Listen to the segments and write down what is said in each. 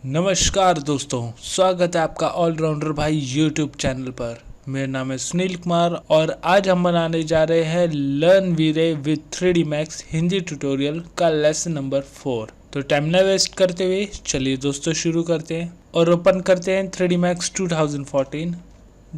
नमस्कार दोस्तों, स्वागत है आपका ऑलराउंडर भाई यूट्यूब चैनल पर। मेरा नाम है सुनील कुमार और आज हम बनाने जा रहे हैं learn VRay with 3D Max Hindi tutorial का लेसन नंबर 4। तो टाइम ना वेस्ट करते हुए चलिए दोस्तों शुरू करते हैं और ओपन करते हैं 3D मैक्स 2014।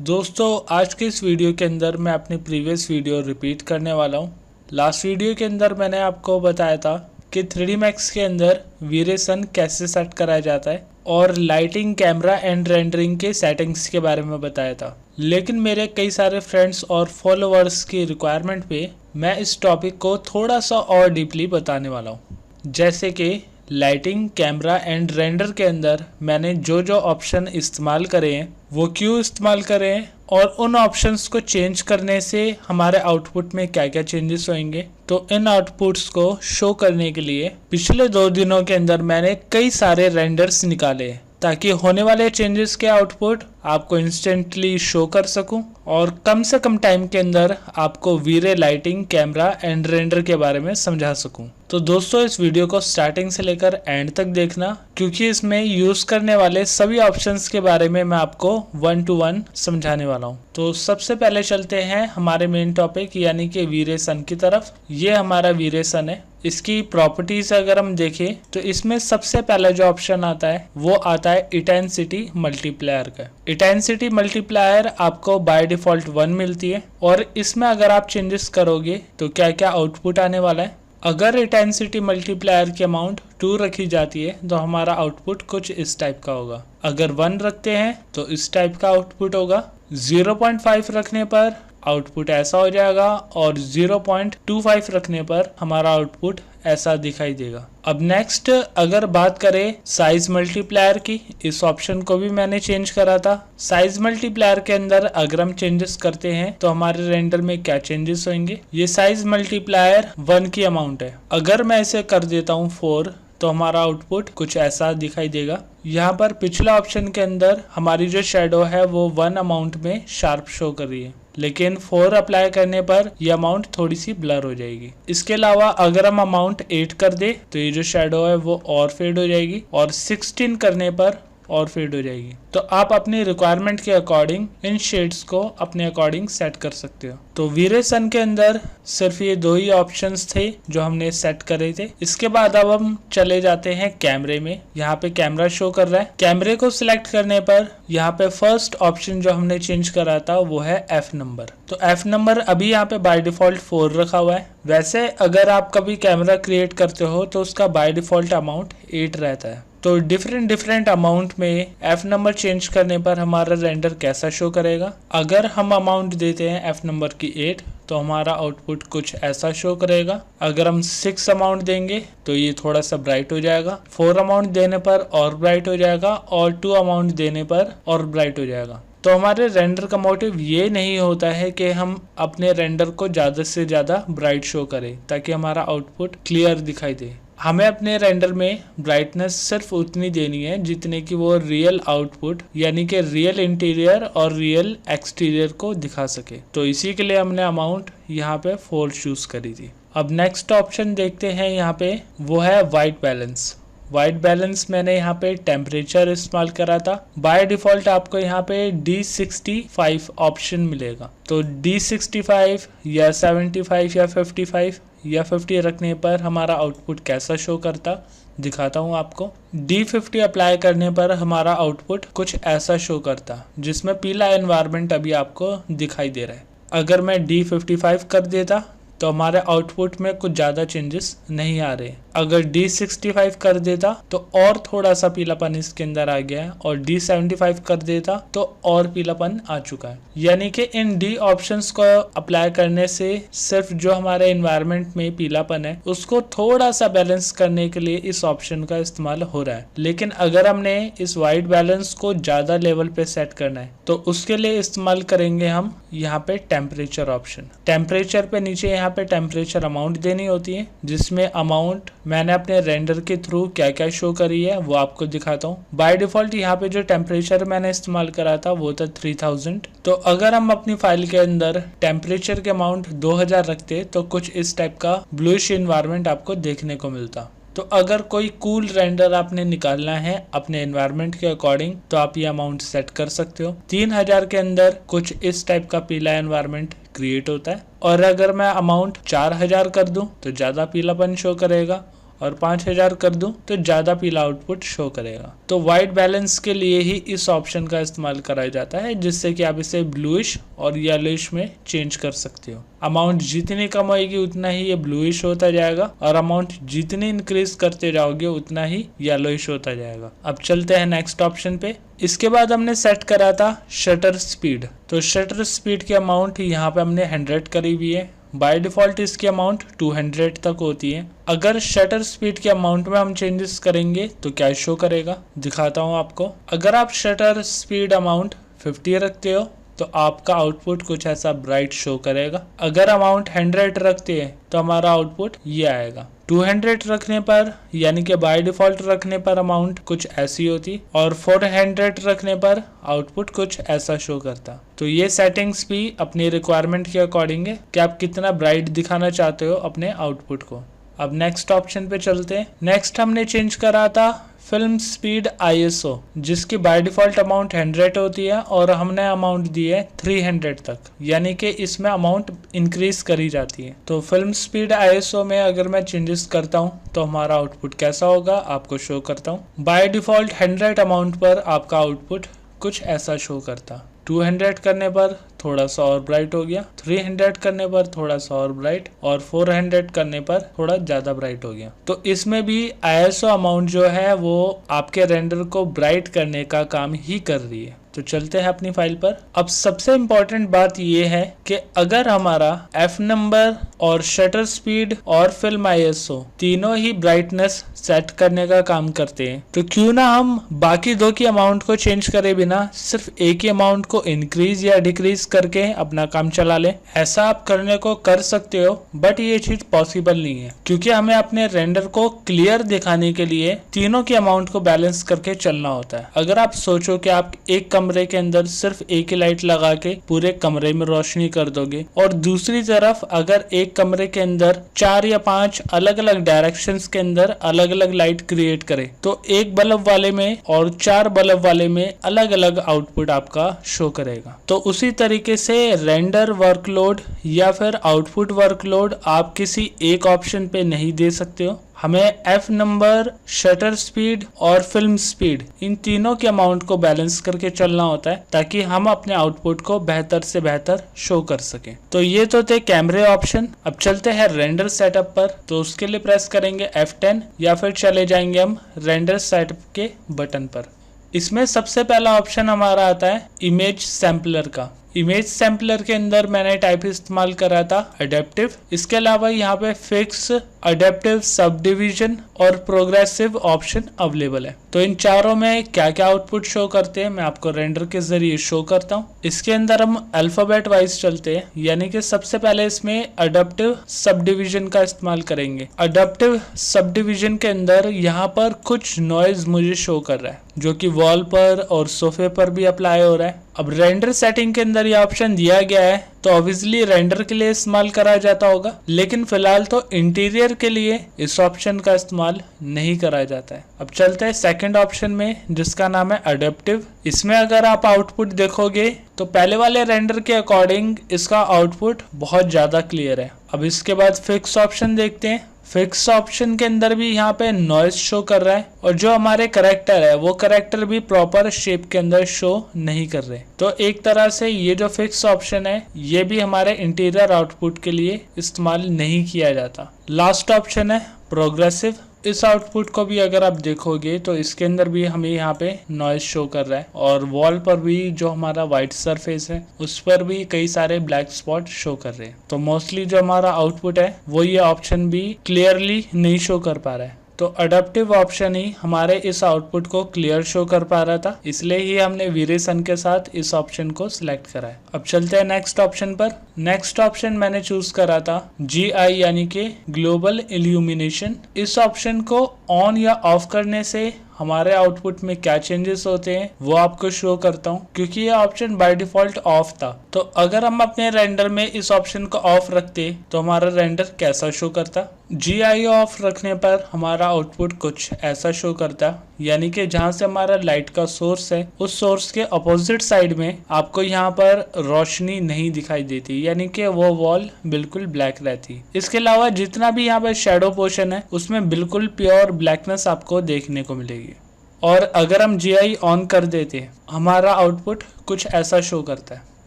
दोस्तों आज के इस वीडियो के अंदर मैं अपनी प्रीवियस वीडियो रिपीट करने वाला हूँ। लास्ट वीडियो के अंदर मैंने आपको बताया था कि 3D मैक्स के अंदर वीरेसन कैसे सेट कराया जाता है और लाइटिंग, कैमरा एंड रेंडरिंग के सेटिंग्स के बारे में बताया था। लेकिन मेरे कई सारे फ्रेंड्स और फॉलोअर्स की रिक्वायरमेंट पे मैं इस टॉपिक को थोड़ा सा और डीपली बताने वाला हूँ। जैसे कि लाइटिंग, कैमरा एंड रेंडर के अंदर मैंने जो जो ऑप्शन इस्तेमाल करे हैं वो क्यों इस्तेमाल करे हैं और उन ऑप्शंस को चेंज करने से हमारे आउटपुट में क्या क्या चेंजेस होंगे। तो इन आउटपुट्स को शो करने के लिए पिछले 2 दिनों के अंदर मैंने कई सारे रेंडर्स निकाले ताकि होने वाले चेंजेस के आउटपुट आपको इंस्टेंटली शो कर सकूं और कम से कम टाइम के अंदर आपको वीरे लाइटिंग, कैमरा एंड रेंडर के बारे में समझा सकूं। तो दोस्तों इस वीडियो को स्टार्टिंग से लेकर एंड तक देखना, क्योंकि इसमें यूज करने वाले सभी ऑप्शंस के बारे में मैं आपको 1 to 1 समझाने वाला हूं। तो सबसे पहले चलते हैं हमारे मेन टॉपिक यानी कि वीरेसन की तरफ। ये हमारा वीरेसन है। इसकी प्रॉपर्टीज अगर हम देखें तो इसमें सबसे पहला जो ऑप्शन आता है वो आता है इंटेंसिटी मल्टीप्लायर का। इंटेंसिटी मल्टीप्लायर आपको बाय डिफॉल्ट 1 मिलती है और इसमें अगर आप चेंजेस करोगे तो क्या क्या आउटपुट आने वाला है। अगर इंटेंसिटी मल्टीप्लायर की अमाउंट 2 रखी जाती है तो हमारा आउटपुट कुछ इस टाइप का होगा। अगर 1 रखते हैं तो इस टाइप का आउटपुट होगा। 0.5 रखने पर आउटपुट ऐसा हो जाएगा और 0.25 रखने पर हमारा आउटपुट ऐसा दिखाई देगा। अब नेक्स्ट अगर बात करें साइज मल्टीप्लायर की, इस ऑप्शन को भी मैंने चेंज करा था। साइज मल्टीप्लायर के अंदर अगर हम चेंजेस करते हैं तो हमारे रेंडर में क्या चेंजेस होंगे। ये साइज मल्टीप्लायर 1 की अमाउंट है। अगर मैं इसे कर देता हूँ 4 तो हमारा आउटपुट कुछ ऐसा दिखाई देगा। यहाँ पर पिछला ऑप्शन के अंदर हमारी जो शेडो है वो 1 अमाउंट में शार्प शो कर रही है, लेकिन 4 अप्लाई करने पर यह अमाउंट थोड़ी सी ब्लर हो जाएगी। इसके अलावा अगर हम अमाउंट 8 कर दे तो ये जो शेडो है वो और फेड हो जाएगी और 16 करने पर और फेड हो जाएगी। तो आप अपनी रिक्वायरमेंट के अकॉर्डिंग इन शेड्स को अपने अकॉर्डिंग सेट कर सकते हो। तो वीरेसन के अंदर सिर्फ ये 2 ही ऑप्शंस थे जो हमने सेट करे थे। इसके बाद अब हम चले जाते हैं कैमरे में। यहाँ पे कैमरा शो कर रहा है। कैमरे को सिलेक्ट करने पर यहाँ पे फर्स्ट ऑप्शन जो हमने चेंज करा था वो है एफ नंबर। तो एफ नंबर अभी यहाँ पे बाय डिफॉल्ट 4 रखा हुआ है। वैसे अगर आप कभी कैमरा क्रिएट करते हो तो उसका बाय डिफॉल्ट अमाउंट 8 रहता है। तो डिफरेंट अमाउंट में एफ नंबर चेंज करने पर हमारा रेंडर कैसा शो करेगा। अगर हम अमाउंट देते हैं एफ नंबर की 8 तो हमारा आउटपुट कुछ ऐसा शो करेगा। अगर हम 6 अमाउंट देंगे तो ये थोड़ा सा ब्राइट हो जाएगा। 4 अमाउंट देने पर और ब्राइट हो जाएगा और 2 अमाउंट देने पर और ब्राइट हो जाएगा। तो हमारे रेंडर का मोटिव ये नहीं होता है कि हम अपने रेंडर को ज़्यादा से ज़्यादा ब्राइट शो करें ताकि हमारा आउटपुट क्लियर दिखाई दे। हमें अपने रेंडर में ब्राइटनेस सिर्फ उतनी देनी है जितने की वो रियल आउटपुट यानी कि रियल इंटीरियर और रियल एक्सटीरियर को दिखा सके। तो इसी के लिए हमने अमाउंट यहाँ पे 4 चूज करी थी। अब नेक्स्ट ऑप्शन देखते हैं यहाँ पे, वो है वाइट बैलेंस। वाइट बैलेंस मैंने यहाँ पे टेम्परेचर इस्तेमाल करा था। बाय डिफॉल्ट आपको यहाँ पे D65 ऑप्शन मिलेगा। तो D65 या 75 या 55 या 50 रखने पर हमारा आउटपुट कैसा शो करता दिखाता हूँ आपको। D50 अप्लाई करने पर हमारा आउटपुट कुछ ऐसा शो करता जिसमें पीला एनवायरनमेंट अभी आपको दिखाई दे रहा है। अगर मैं D55 कर देता तो हमारे आउटपुट में कुछ ज़्यादा चेंजेस नहीं आ रहे। अगर D65 कर देता तो और थोड़ा सा पीलापन इसके अंदर आ गया है और D75 कर देता तो और पीलापन आ चुका है। यानी कि इन D ऑप्शंस को अप्लाई करने से सिर्फ जो हमारे एनवायरनमेंट में पीलापन है उसको थोड़ा सा बैलेंस करने के लिए इस ऑप्शन का इस्तेमाल हो रहा है। लेकिन अगर हमने इस वाइट बैलेंस को ज़्यादा लेवल पे सेट करना है तो उसके लिए इस्तेमाल करेंगे हम यहाँ पे टेम्परेचर ऑप्शन। टेम्परेचर पे नीचे यहाँ पे टेम्परेचर अमाउंट देनी होती है, जिसमें अमाउंट मैंने अपने रेंडर के थ्रू क्या क्या शो करी है वो आपको दिखाता हूँ। बाय डिफॉल्ट यहाँ पे जो टेम्परेचर मैंने इस्तेमाल करा था वो था 3000। तो अगर हम अपनी फाइल के अंदर टेम्परेचर के अमाउंट 2000 रखते तो कुछ इस टाइप का ब्लूइश एनवायरनमेंट आपको देखने को मिलता। तो अगर कोई कूल रेंडर आपने निकालना है अपने एनवायरनमेंट के अकॉर्डिंग तो आप ये अमाउंट सेट कर सकते हो। 3000 के अंदर कुछ इस टाइप का पीला एनवायरनमेंट क्रिएट होता है, और अगर मैं अमाउंट 4000 कर दूं तो ज़्यादा पीलापन शो करेगा, और 5000 कर दूं तो ज़्यादा पीला आउटपुट शो करेगा। तो वाइट बैलेंस के लिए ही इस ऑप्शन का इस्तेमाल करा जाता है, जिससे कि आप इसे ब्लूइश और येलोइश में चेंज कर सकते हो। अमाउंट जितनी कम होगी उतना ही ये ब्लूइश होता जाएगा, और अमाउंट जितनी इंक्रीज करते जाओगे उतना ही येलोइश होता जाएगा। अब चलते हैं नेक्स्ट ऑप्शन पे। इसके बाद हमने सेट करा था शटर स्पीड। तो शटर स्पीड की अमाउंट यहाँ पे हमने 100 करी हुई है। बाय डिफॉल्ट इसकी अमाउंट 200 तक होती है। अगर शटर स्पीड के अमाउंट में हम चेंजेस करेंगे तो क्या शो करेगा, दिखाता हूँ आपको। अगर आप शटर स्पीड अमाउंट 50 रखते हो तो आपका आउटपुट कुछ ऐसा ब्राइट शो करेगा। अगर अमाउंट 100 रखते हैं तो हमारा आउटपुट ये आएगा। 200 रखने पर यानी कि बाय डिफॉल्ट रखने पर अमाउंट कुछ ऐसी होती, और 400 रखने पर आउटपुट कुछ ऐसा शो करता। तो ये सेटिंग्स भी अपनी रिक्वायरमेंट के अकॉर्डिंग है कि आप कितना ब्राइट दिखाना चाहते हो अपने आउटपुट को। अब नेक्स्ट ऑप्शन पे चलते हैं। नेक्स्ट हमने चेंज करा था फिल्म स्पीड ISO, जिसकी बाय डिफॉल्ट अमाउंट 100 होती है और हमने अमाउंट दी है 300 तक, यानी कि इसमें अमाउंट इंक्रीज करी जाती है। तो फिल्म स्पीड ISO में अगर मैं चेंजेस करता हूं तो हमारा आउटपुट कैसा होगा आपको शो करता हूं। बाय डिफॉल्ट 100 अमाउंट पर आपका आउटपुट कुछ ऐसा शो करता। 200 करने पर थोड़ा सा और ब्राइट हो गया, 300 करने पर थोड़ा सा और ब्राइट, और 400 करने पर थोड़ा ज्यादा ब्राइट हो गया। तो इसमें भी ISO अमाउंट जो है वो आपके रेंडर को ब्राइट करने का काम ही कर रही है। तो चलते हैं अपनी फाइल पर। अब सबसे इम्पोर्टेंट बात यह है कि अगर हमारा F नंबर और शटर स्पीड और फिल्म ISO तीनों ही ब्राइटनेस सेट करने का काम करते हैं, तो क्यों ना हम बाकी दो की अमाउंट को चेंज करे बिना सिर्फ एक ही अमाउंट को इंक्रीज या डिक्रीज करके अपना काम चला लें। ऐसा आप करने को कर सकते हो, बट ये चीज पॉसिबल नहीं है, क्योंकि हमें अपने रेंडर को क्लियर दिखाने के लिए तीनों की अमाउंट को बैलेंस करके चलना होता है। अगर आप सोचो कि आप एक कमरे के अंदर सिर्फ एक ही लाइट लगा के पूरे कमरे में रोशनी कर दोगे, और दूसरी तरफ अगर एक कमरे के अंदर 4 या 5 अलग अलग डायरेक्शंस के अंदर अलग अलग लाइट क्रिएट करे, तो एक बल्ब वाले में और 4 बल्ब वाले में अलग अलग आउटपुट आपका शो करेगा। तो उसी तरीके से रेंडर वर्कलोड या फिर आउटपुट वर्कलोड आप किसी एक ऑप्शन पे नहीं दे सकते हो। हमें F नंबर, शटर स्पीड और फिल्म स्पीड, इन तीनों के अमाउंट को बैलेंस करके चलना होता है, ताकि हम अपने आउटपुट को बेहतर से बेहतर शो कर सकें। तो ये तो थे कैमरे ऑप्शन। अब चलते हैं रेंडर सेटअप पर। तो उसके लिए प्रेस करेंगे F10 या फिर चले जाएंगे हम रेंडर सेटअप के बटन पर। इसमें सबसे पहला ऑप्शन हमारा आता है इमेज सैम्पलर का। इमेज सैम्पलर के अंदर मैंने टाइप इस्तेमाल करा था अडेप्टिव। इसके अलावा यहाँ पे फिक्स, अडेप्टिव, सब डिविजन और प्रोग्रेसिव ऑप्शन अवेलेबल है। तो इन चारों में क्या क्या आउटपुट शो करते हैं मैं आपको रेंडर के जरिए शो करता हूँ। इसके अंदर हम अल्फाबेट वाइज चलते हैं, यानी कि सबसे पहले इसमें अडेप्टिव सब डिविजन का इस्तेमाल करेंगे। अडेप्टिव सब डिविजन के अंदर यहाँ पर कुछ नॉइज मुझे शो कर रहा है, जो कि वॉल पर और सोफे पर भी अप्लाई हो रहा है। अब रेंडर सेटिंग के अंदर ये ऑप्शन दिया गया है, तो ऑब्वियसली रेंडर के लिए इस्तेमाल करा जाता होगा, लेकिन फिलहाल तो इंटीरियर के लिए इस ऑप्शन का इस्तेमाल नहीं करा जाता है। अब चलते हैं सेकंड ऑप्शन में, जिसका नाम है अडेप्टिव। इसमें अगर आप आउटपुट देखोगे तो पहले वाले रेंडर के अकॉर्डिंग इसका आउटपुट बहुत ज्यादा क्लियर है। अब इसके बाद फिक्स ऑप्शन देखते हैं। फिक्स ऑप्शन के अंदर भी यहाँ पे नॉइज शो कर रहा है, और जो हमारे करेक्टर है वो करेक्टर भी प्रॉपर शेप के अंदर शो नहीं कर रहे। तो एक तरह से ये जो फिक्स ऑप्शन है ये भी हमारे इंटीरियर आउटपुट के लिए इस्तेमाल नहीं किया जाता। लास्ट ऑप्शन है प्रोग्रेसिव। इस आउटपुट को भी अगर आप देखोगे तो इसके अंदर भी हमें यहाँ पे नॉइज शो कर रहा है, और वॉल पर भी जो हमारा व्हाइट सरफेस है उस पर भी कई सारे ब्लैक स्पॉट शो कर रहे हैं। तो मोस्टली जो हमारा आउटपुट है वो ये ऑप्शन भी क्लियरली नहीं शो कर पा रहा है। तो अडेप्टिव ऑप्शन ही हमारे इस आउटपुट को क्लियर शो कर पा रहा था, इसलिए ही हमने वेरिएशन के साथ इस ऑप्शन को सिलेक्ट करा है। अब चलते हैं नेक्स्ट ऑप्शन पर। नेक्स्ट ऑप्शन मैंने चूज करा था GI यानी कि ग्लोबल इल्यूमिनेशन। इस ऑप्शन को ऑन या ऑफ करने से हमारे आउटपुट में क्या चेंजेस होते हैं वो आपको शो करता हूँ, क्योंकि ये ऑप्शन बाय डिफॉल्ट ऑफ था। तो अगर हम अपने रेंडर में इस ऑप्शन को ऑफ रखते तो हमारा रेंडर कैसा शो करता। GI ऑफ रखने पर हमारा आउटपुट कुछ ऐसा शो करता, यानी कि जहाँ से हमारा लाइट का सोर्स है उस सोर्स के अपोजिट साइड में आपको यहाँ पर रोशनी नहीं दिखाई देती, यानी कि वो वॉल बिल्कुल ब्लैक रहती। इसके अलावा जितना भी यहाँ पर शेडो पोर्शन है उसमें बिल्कुल प्योर ब्लैकनेस आपको देखने को मिलेगी। और अगर हम GI ऑन कर देते हमारा आउटपुट कुछ ऐसा शो करता है,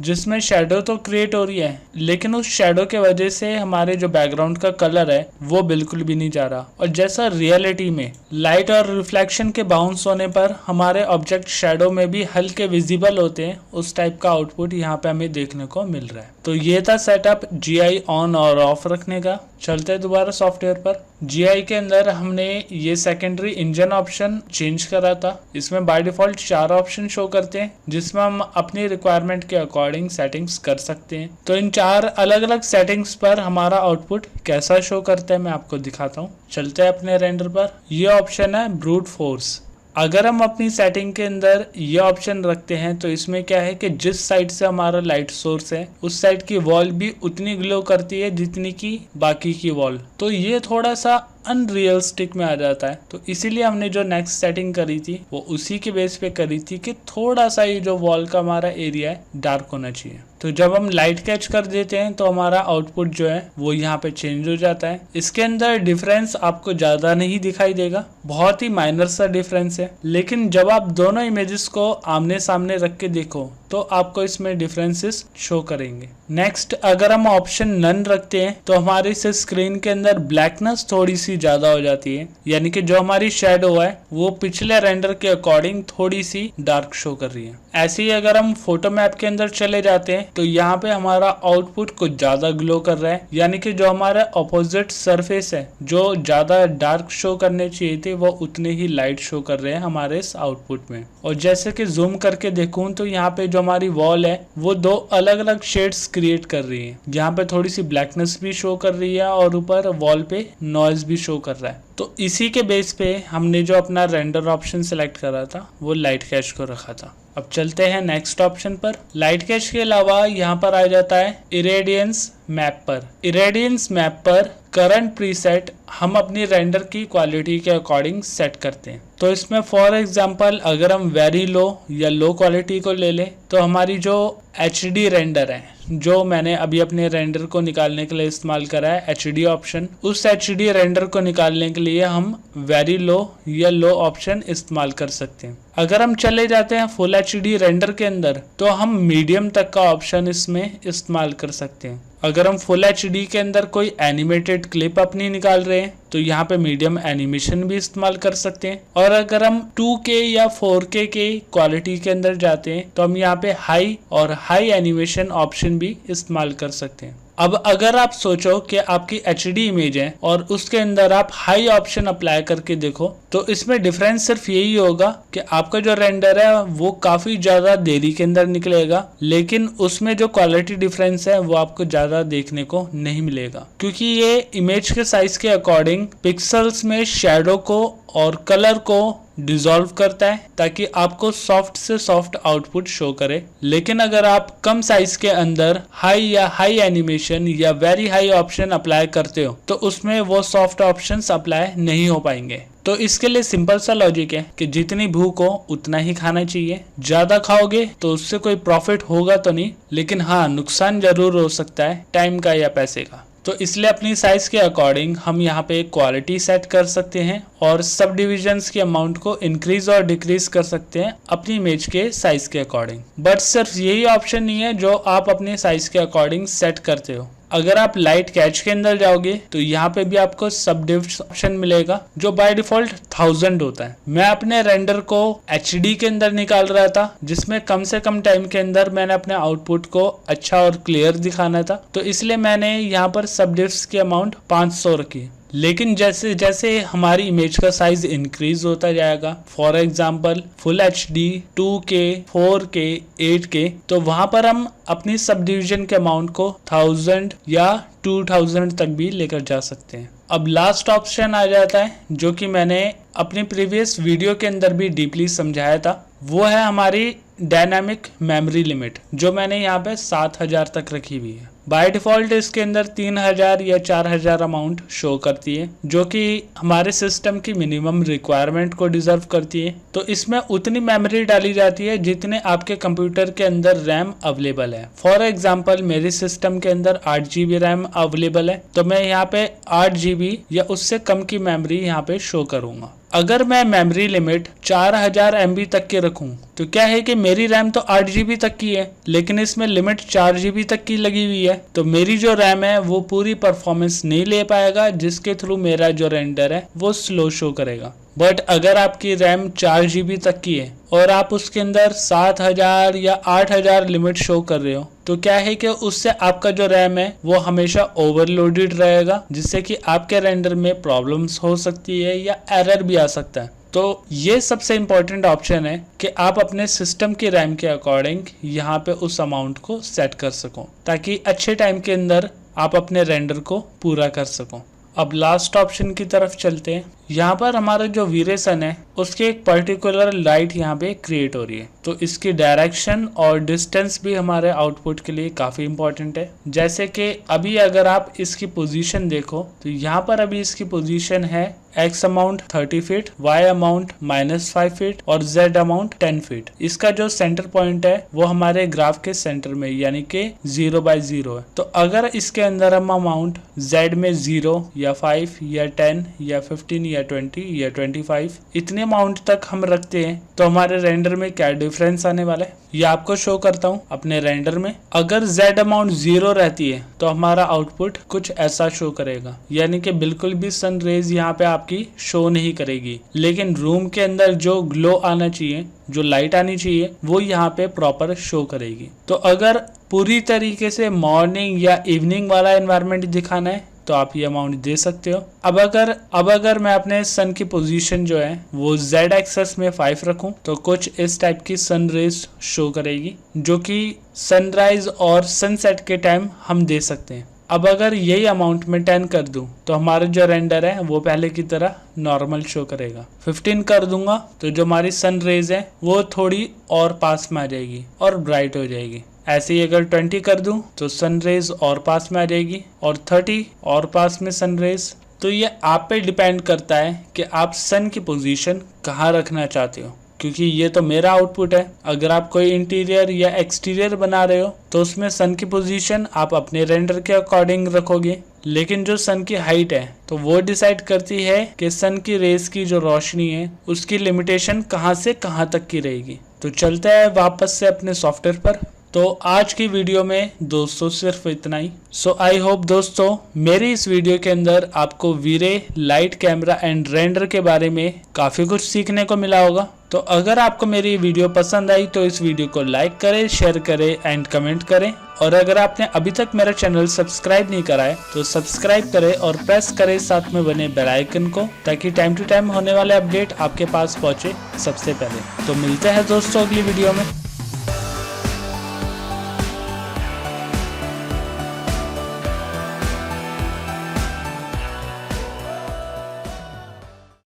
जिसमें शेडो तो क्रिएट हो रही है लेकिन उस शेडो के वजह से हमारे जो बैकग्राउंड का कलर है वो बिल्कुल भी नहीं जा रहा। और जैसा रियलिटी में लाइट और रिफ्लेक्शन के बाउंस होने पर हमारे ऑब्जेक्ट शेडो में भी हल्के विजिबल होते हैं, उस टाइप का आउटपुट यहाँ पे हमें देखने को मिल रहा है। तो ये था सेटअप GI ऑन और ऑफ रखने का। चलते हैं दोबारा सॉफ्टवेयर पर। GI के अंदर हमने ये सेकेंडरी इंजन ऑप्शन चेंज करा था। इसमें बाय डिफॉल्ट 4 ऑप्शन शो करते हैं जिसमें हम अपनी रिक्वायरमेंट के अकॉर्डिंग सेटिंग्स कर सकते हैं। तो इन 4 अलग अलग सेटिंग्स पर हमारा आउटपुट कैसा शो करता है मैं आपको दिखाता हूँ। चलते हैं अपने रेंडर पर। ये ऑप्शन है ब्रूट फोर्स। अगर हम अपनी सेटिंग के अंदर ये ऑप्शन रखते हैं तो इसमें क्या है कि जिस साइड से हमारा लाइट सोर्स है उस साइड की वॉल भी उतनी ग्लो करती है जितनी की बाकी की वॉल। तो ये थोड़ा सा अनरियलिस्टिक में आ जाता है। तो इसीलिए हमने जो नेक्स्ट सेटिंग करी थी वो उसी के बेस पे करी थी कि थोड़ा सा ये जो वॉल का हमारा एरिया है डार्क होना चाहिए। तो जब हम लाइट कैच कर देते हैं तो हमारा आउटपुट जो है वो यहाँ पे चेंज हो जाता है। इसके अंदर डिफरेंस आपको ज्यादा नहीं दिखाई देगा, बहुत ही माइनर सा डिफरेंस है, लेकिन जब आप दोनों इमेजेस को आमने सामने रख के देखो तो आपको इसमें डिफरेंसेस शो करेंगे। नेक्स्ट, अगर हम ऑप्शन नन रखते हैं तो हमारी इस स्क्रीन के अंदर ब्लैकनेस थोड़ी सी ज्यादा हो जाती है, यानी कि जो हमारी शेडो है वो पिछले रेंडर के अकॉर्डिंग थोड़ी सी डार्क शो कर रही है। ऐसे ही अगर हम फोटो मैप के अंदर चले जाते हैं तो यहाँ पे हमारा आउटपुट कुछ ज्यादा ग्लो कर रहा है, यानी कि जो हमारा ऑपोजिट सरफेस है जो ज्यादा डार्क शो करने चाहिए थे वो उतने ही लाइट शो कर रहे हैं हमारे इस आउटपुट में। और जैसे कि जूम करके देखूं तो यहाँ पे जो हमारी वॉल है वो 2 अलग अलग शेड्स क्रिएट कर रही है। यहाँ पे थोड़ी सी ब्लैकनेस भी शो कर रही है और ऊपर वॉल पे नॉइज भी शो कर रहा है। तो इसी के बेस पे हमने जो अपना रेंडर ऑप्शन सिलेक्ट करा था वो लाइट कैच को रखा था। अब चलते हैं नेक्स्ट ऑप्शन पर। लाइट कैच के अलावा यहाँ पर आ जाता है इरेडियंस मैप पर। इरेडियंस मैप पर करंट प्रीसेट हम अपनी रेंडर की क्वालिटी के अकॉर्डिंग सेट करते हैं। तो इसमें फॉर एग्जांपल अगर हम वेरी लो या लो क्वालिटी को ले लें तो हमारी जो HD रेंडर है जो मैंने अभी अपने रेंडर को निकालने के लिए इस्तेमाल करा है HD ऑप्शन, उस HD रेंडर को निकालने के लिए हम वेरी लो या लो ऑप्शन इस्तेमाल कर सकते हैं। अगर हम चले जाते हैं फुल HD रेंडर के अंदर तो हम मीडियम तक का ऑप्शन इसमें इस्तेमाल कर सकते हैं। अगर हम फुल HD के अंदर कोई एनिमेटेड क्लिप अपनी निकाल रहे हैं तो यहाँ पे मीडियम एनिमेशन भी इस्तेमाल कर सकते हैं। और अगर हम 2K या 4K के क्वालिटी के अंदर जाते हैं तो हम यहाँ पे हाई और हाई एनिमेशन ऑप्शन भी इस्तेमाल कर सकते हैं। अब अगर आप सोचो कि आपकी HD इमेज है और उसके अंदर आप हाई ऑप्शन अप्लाई करके देखो तो इसमें डिफरेंस सिर्फ यही होगा कि आपका जो रेंडर है वो काफी ज्यादा देरी के अंदर निकलेगा, लेकिन उसमें जो क्वालिटी डिफरेंस है वो आपको ज्यादा देखने को नहीं मिलेगा, क्योंकि ये इमेज के साइज के अकॉर्डिंग पिक्सल्स में शेडो को और कलर को डिसॉल्व करता है ताकि आपको सॉफ्ट से सॉफ्ट आउटपुट शो करे। लेकिन अगर आप कम साइज के अंदर हाई या हाई एनिमेशन या वेरी हाई ऑप्शन अप्लाई करते हो तो उसमें वो सॉफ्ट ऑप्शंस अप्लाई नहीं हो पाएंगे। तो इसके लिए सिंपल सा लॉजिक है कि जितनी भूख हो उतना ही खाना चाहिए। ज्यादा खाओगे तो उससे कोई प्रॉफिट होगा तो नहीं, लेकिन हाँ नुकसान जरूर हो सकता है टाइम का या पैसे का। तो इसलिए अपनी साइज के अकॉर्डिंग हम यहाँ पे क्वालिटी सेट कर सकते हैं और सब डिविजन्स की अमाउंट को इंक्रीज और डिक्रीज कर सकते हैं अपनी इमेज के साइज के अकॉर्डिंग। बट सिर्फ यही ऑप्शन नहीं है जो आप अपने साइज के अकॉर्डिंग सेट करते हो। अगर आप लाइट कैच के अंदर जाओगे तो यहाँ पे भी आपको सब डिव्स ऑप्शन मिलेगा जो बाय डिफॉल्ट 1000 होता है। मैं अपने रेंडर को HD के अंदर निकाल रहा था जिसमें कम से कम टाइम के अंदर मैंने अपने आउटपुट को अच्छा और क्लियर दिखाना था, तो इसलिए मैंने यहाँ पर सब डिव्स की अमाउंट 500 रखी। लेकिन जैसे जैसे हमारी इमेज का साइज इंक्रीज होता जाएगा, for example full HD 2K 4K 8K, तो वहां पर हम अपनी सब डिवीजन के अमाउंट को 1000 या 2000 तक भी लेकर जा सकते हैं। अब लास्ट ऑप्शन आ जाता है जो कि मैंने अपनी प्रीवियस वीडियो के अंदर भी डीपली समझाया था, वो है हमारी डायनामिक मेमोरी लिमिट, जो मैंने यहाँ पे 7000 तक रखी हुई है। बाय डिफ़ॉल्ट इसके अंदर 3000 या 4000 अमाउंट शो करती है, जो कि हमारे सिस्टम की मिनिमम रिक्वायरमेंट को डिजर्व करती है। तो इसमें उतनी मेमोरी डाली जाती है जितने आपके कंप्यूटर के अंदर रैम अवेलेबल है। फॉर एग्जांपल मेरे सिस्टम के अंदर 8 GB रैम अवेलेबल है, तो मैं यहाँ पे 8 GB या उससे कम की मेमोरी यहाँ पे शो करूँगा। अगर मैं मेमोरी लिमिट 4000 MB तक की रखूं तो क्या है कि मेरी रैम तो 8 GB तक की है, लेकिन इसमें लिमिट 4 GB तक की लगी हुई है, तो मेरी जो रैम है वो पूरी परफॉर्मेंस नहीं ले पाएगा, जिसके थ्रू मेरा जो रेंडर है वो स्लो शो करेगा। बट अगर आपकी रैम 4 GB तक की है और आप उसके अंदर 7000 या 8000 लिमिट शो कर रहे हो, तो क्या है कि उससे आपका जो रैम है वो हमेशा ओवरलोडेड रहेगा, जिससे कि आपके रेंडर में प्रॉब्लम्स हो सकती है या एरर भी आ सकता है। तो ये सबसे इम्पोर्टेंट ऑप्शन है कि आप अपने सिस्टम की रैम के अकॉर्डिंग यहाँ पे उस अमाउंट को सेट कर सको, ताकि अच्छे टाइम के अंदर आप अपने रेंडर को पूरा कर सको। अब लास्ट ऑप्शन की तरफ चलते हैं। यहाँ पर हमारा जो वीरेसन है उसकी एक पर्टिकुलर लाइट यहाँ पे क्रिएट हो रही है, तो इसकी डायरेक्शन और डिस्टेंस भी हमारे आउटपुट के लिए काफ़ी इंपॉर्टेंट है। जैसे कि अभी अगर आप इसकी पोजीशन देखो तो यहाँ पर अभी इसकी पोजीशन है x amount 30 feet, y amount -5 feet और z अमाउंट 10 फीट। इसका जो सेंटर पॉइंट है वो हमारे ग्राफ के सेंटर में यानी कि 0/0 है। तो अगर इसके अंदर हम अमाउंट z में 0 या 5 या 10 या 15 या 20 या 25 इतने अमाउंट तक हम रखते हैं, तो हमारे रेंडर में क्या डिफरेंस आने वाला है ये आपको शो करता हूँ अपने रेंडर में। अगर z अमाउंट 0 रहती है तो हमारा आउटपुट कुछ ऐसा शो करेगा, यानी कि बिल्कुल भी सन रेज यहाँ पे आपकी शो नहीं करेगी, लेकिन रूम के अंदर जो ग्लो आना चाहिए, जो लाइट आनी चाहिए, वो यहाँ पे प्रॉपर शो करेगी। तो अगर पूरी तरीके से मॉर्निंग या इवनिंग वाला एनवायरनमेंट दिखाना है तो आप ये अमाउंट दे सकते हो। अब अगर मैं अपने सन की पोजीशन जो है वो z एक्सेस में 5 रखूं तो कुछ इस टाइप की सन रेज शो करेगी, जो कि सनराइज और सनसेट के टाइम हम दे सकते हैं। अब अगर यही अमाउंट मैं 10 कर दूं तो हमारा जो रेंडर है वो पहले की तरह नॉर्मल शो करेगा। 15 कर दूंगा तो जो हमारी सन रेज है वो थोड़ी और पास में आ जाएगी और ब्राइट हो जाएगी। ऐसे ही अगर 20 कर दूं तो सन रेज और पास में आ जाएगी और 30 और पास में सन रेज। तो ये आप पे डिपेंड करता है कि आप सन की पोजीशन कहाँ रखना चाहते हो, क्योंकि ये तो मेरा आउटपुट है। अगर आप कोई इंटीरियर या एक्सटीरियर बना रहे हो तो उसमें सन की पोजीशन आप अपने रेंडर के अकॉर्डिंग रखोगे, लेकिन जो सन की हाइट है तो वो डिसाइड करती है कि सन की रेस की जो रोशनी है उसकी लिमिटेशन कहाँ से कहाँ तक की रहेगी। तो चलते हैं वापस से अपने सॉफ्टवेयर पर। तो आज की वीडियो में दोस्तों सिर्फ इतना ही। सो आई होप दोस्तों मेरी इस वीडियो के अंदर आपको वीरे लाइट कैमरा एंड रेंडर के बारे में काफ़ी कुछ सीखने को मिला होगा। तो अगर आपको मेरी वीडियो पसंद आई तो इस वीडियो को लाइक करें, शेयर करें एंड कमेंट करें। और अगर आपने अभी तक मेरा चैनल सब्सक्राइब नहीं करा है तो सब्सक्राइब करें और प्रेस करें साथ में बने बेल आइकन को, ताकि टाइम टू टाइम होने वाले अपडेट आपके पास पहुंचे सबसे पहले। तो मिलते हैं दोस्तों अगली वीडियो में।